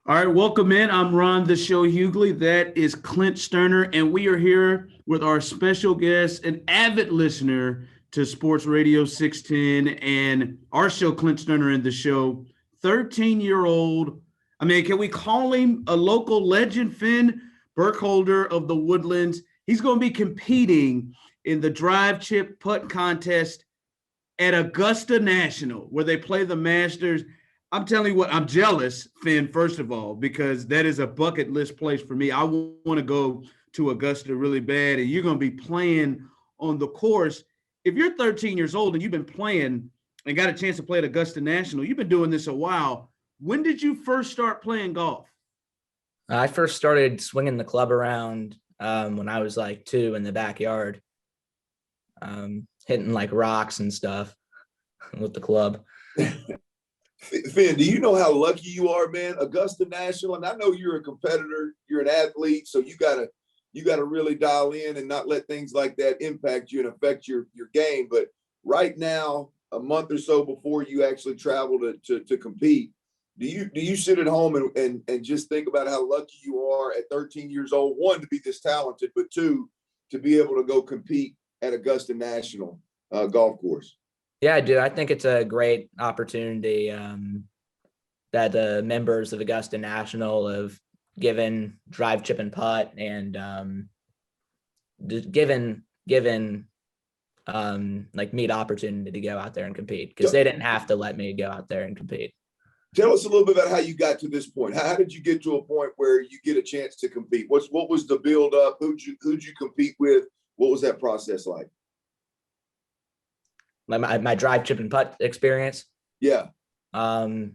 All right, welcome in. I'm Ron the Show Hughley. That is Clint Sterner, and we are here with our special guest, an avid listener to Sports Radio 610 and our show, Clint Sterner and the Show. 13-year-old. I mean, can we call him a local legend? Finn Burkholder of the Woodlands. He's going to be competing in the drive chip putt contest at Augusta National, where they play the Masters. I'm telling you what, I'm jealous, Finn, first of all, because that is a bucket list place for me. I want to go to Augusta really bad, and you're going to be playing on the course. If you're 13 years old and you've been playing and got a chance to play at Augusta National, you've been doing this a while. When did you first start playing golf? I first started swinging the club around when I was like 2 in the backyard, hitting like rocks and stuff with the club. Finn, do you know how lucky you are, man? Augusta National, and I know you're a competitor, you're an athlete, so you gotta really dial in and not let things like that impact you and affect your game. But right now, a month or so before you actually travel to compete, do you sit at home and just think about how lucky you are at 13 years old, one, to be this talented, but two, to be able to go compete at Augusta National golf course? Yeah, I do. I think it's a great opportunity that the members of Augusta National have given drive, chip, and putt, and given like me the opportunity to go out there and compete, because they didn't have to let me go out there and compete. Tell us a little bit about how you got to this point. How did you get to a point where you get a chance to compete? What was the build up? Who'd you compete with? What was that process like? My drive, chip, and putt experience. Yeah. So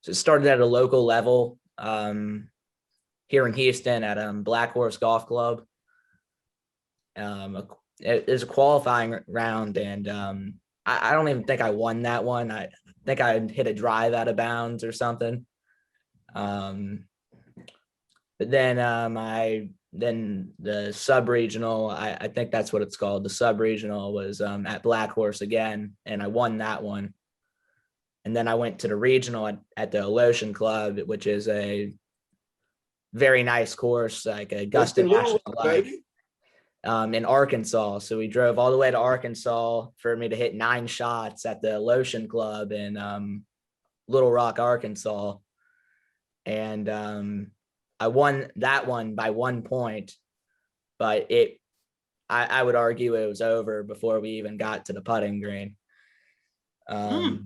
it started at a local level here in Houston at Black Horse Golf Club. It is a qualifying round, and I don't even think I won that one. I think I hit a drive out of bounds or something. But then then the sub-regional, I think that's what it's called. The sub-regional was at Black Horse again, and I won that one. And then I went to the regional at the Alotian Club, which is a very nice course, like Augusta National, in Arkansas. So we drove all the way to Arkansas for me to hit 9 shots at the Alotian Club in Little Rock, Arkansas. And I won that one by 1 point, but I would argue it was over before we even got to the putting green. I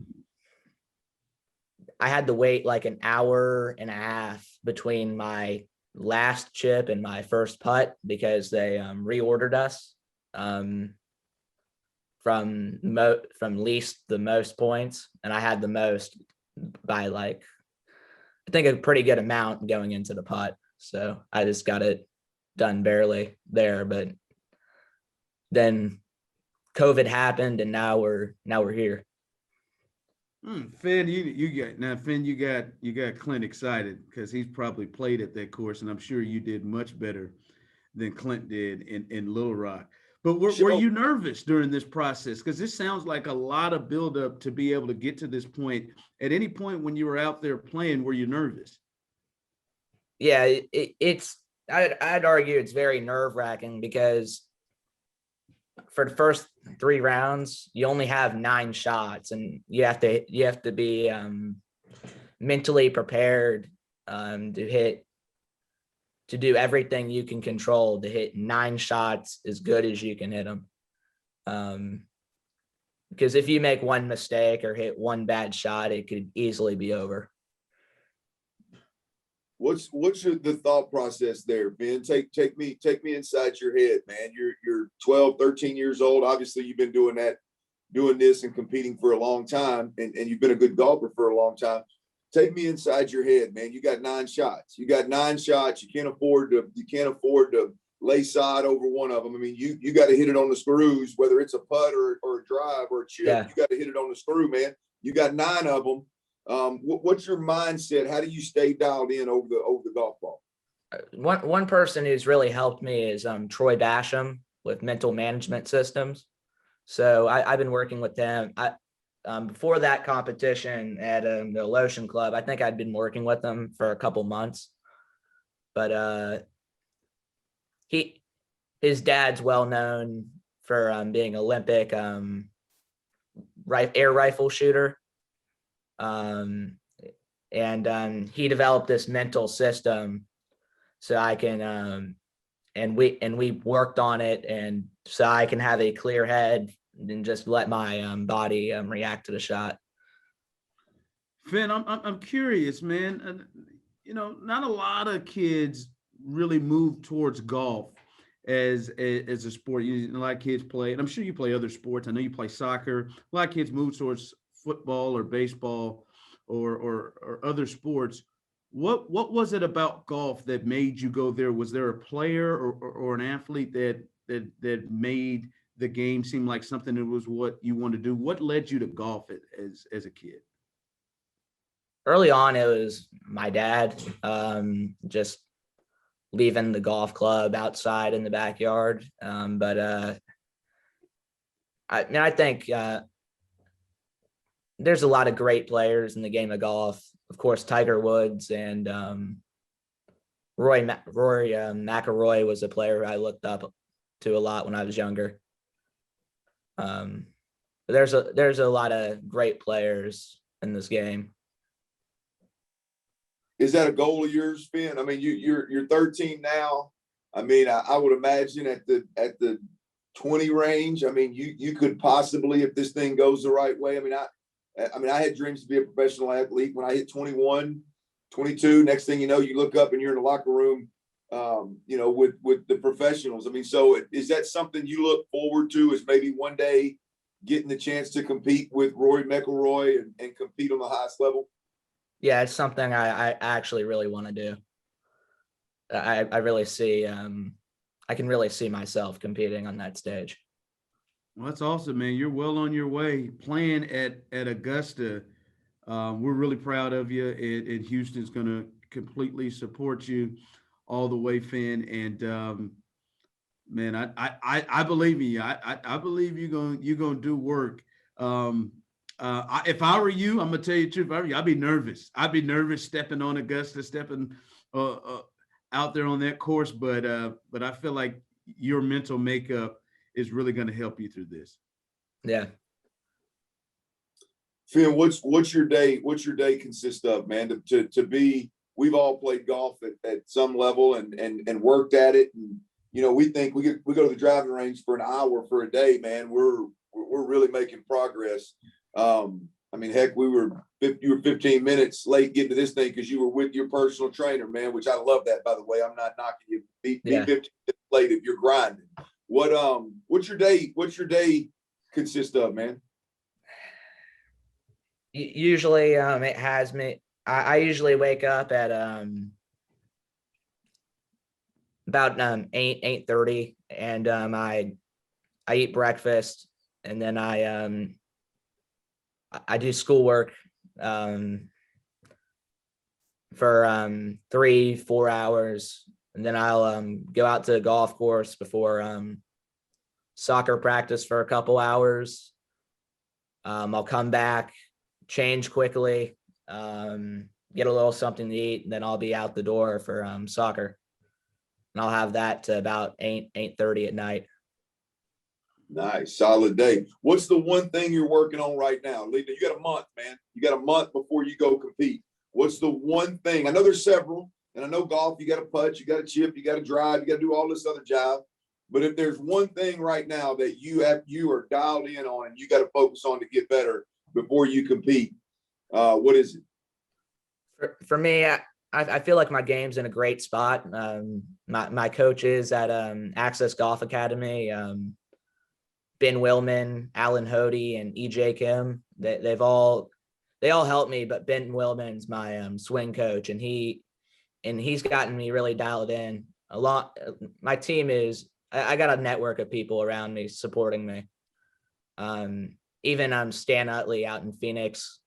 had to wait like an hour and a half between my last chip and my first putt because they reordered us from least the most points, and I had the most by like, I think, a pretty good amount going into the putt. So I just got it done barely there, but then COVID happened, and now we're here. Finn, you got Clint excited because he's probably played at that course, and I'm sure you did much better than Clint did in Little Rock. But were you nervous during this process? Because this sounds like a lot of buildup to be able to get to this point. At any point when you were out there playing, were you nervous? Yeah, I'd argue it's very nerve-wracking because for the first 3 rounds, you only have 9 shots, and you have to be mentally prepared to do everything you can control to hit 9 shots as good as you can hit them. Because if you make one mistake or hit one bad shot, it could easily be over. What's the thought process there, Ben? Take me inside your head, man. You're 12, 13 years old. Obviously, you've been doing this and competing for a long time, and you've been a good golfer for a long time. Take me inside your head, man. You got 9 shots. You can't afford to lay side over one of them. I mean, you got to hit it on the screws, whether it's a putt or a drive or a chip. Yeah. You got to hit it on the screw, man. You got 9 of them. What's your mindset? How do you stay dialed in over the golf ball? One person who's really helped me is Troy Basham with mental management systems. So I've been working with them. before that competition at the Lotion Club, I think I'd been working with him for a couple months, but his dad's well known for being Olympic air rifle shooter, and he developed this mental system so I can and we worked on it, and so I can have a clear head and just let my body react to the shot. Finn, I'm curious, man. Not a lot of kids really move towards golf as a sport. A lot of kids play, and I'm sure you play other sports. I know you play soccer. A lot of kids move towards football or baseball or other sports. What was it about golf that made you go there? Was there a player or an athlete that made the game seem like something that was what you want to do? What led you to golf as a kid? Early on, it was my dad, just leaving the golf club outside in the backyard. But I think there's a lot of great players in the game of golf. Of course, Tiger Woods and Rory McIlroy was a player I looked up to a lot when I was younger. But there's a lot of great players in this game. Is that a goal of yours, Finn? I mean, you're 13 now. I mean, I would imagine at the 20 range, I mean, you could possibly, if this thing goes the right way. I mean, I had dreams to be a professional athlete when I hit 21, 22. Next thing you know, you look up and you're in the locker room, with the professionals. I mean, so is that something you look forward to, is maybe one day getting the chance to compete with Rory McIlroy and compete on the highest level? Yeah, it's something I actually really want to do. I really see, I can really see myself competing on that stage. Well, that's awesome, man. You're well on your way playing at Augusta. We're really proud of you, and Houston's going to completely support you all the way, Finn. And man, I believe in you. I believe you're gonna do work. If I were you, I'm gonna tell you the truth. If I were you, I'd be nervous. I'd be nervous stepping on Augusta, stepping out there on that course. But I feel like your mental makeup is really going to help you through this. Yeah. Finn, what's your day consist of, man? To be, we've all played golf at some level and worked at it, and we think we go to the driving range for an hour for a day, man. We're really making progress. I mean, heck, you were 15 minutes late getting to this thing because you were with your personal trainer, man, which I love that, by the way. I'm not knocking you. Be 15 minutes late if you're grinding. What's your day consist of, man? Usually, it has me. I usually wake up at about 8:30, and I eat breakfast, and then I do schoolwork for 3-4 hours, and then I'll go out to the golf course before soccer practice for a couple hours. I'll come back, change quickly, get a little something to eat, and then I'll be out the door for soccer. And I'll have that to about 8:30 at night. Nice, solid day. What's the one thing you're working on right now? You got a month, man. You got a month before you go compete. What's the one thing? I know there's several, and I know golf, you got to putt, you got to chip, you got to drive, you got to do all this other job. But if there's one thing right now that you are dialed in on and you got to focus on to get better before you compete, what is it? For me, I feel like my game's in a great spot. My coaches at Access Golf Academy, Ben Willman, Alan Hody, and EJ Kim, they all helped me, but Ben Willman's my swing coach, and he's gotten me really dialed in a lot. My team is, I got a network of people around me supporting me. Even Stan Utley out in Phoenix,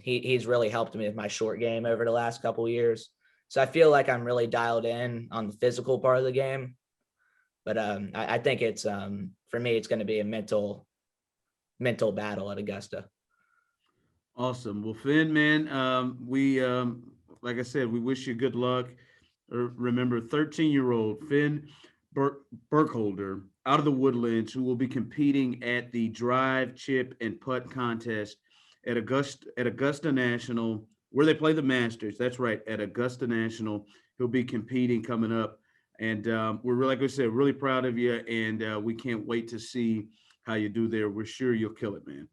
he's really helped me with my short game over the last couple of years. So I feel like I'm really dialed in on the physical part of the game. But I think it's for me, it's going to be a mental battle at Augusta. Awesome. Well, Finn, man, like I said, we wish you good luck. Remember, 13-year-old Finn Burkholder out of the Woodlands, who will be competing at the drive, chip, and putt contest at Augusta National, where they play the Masters. That's right, at Augusta National. He'll be competing coming up, and we're really, like I said, really proud of you, and we can't wait to see how you do there. We're sure you'll kill it, man.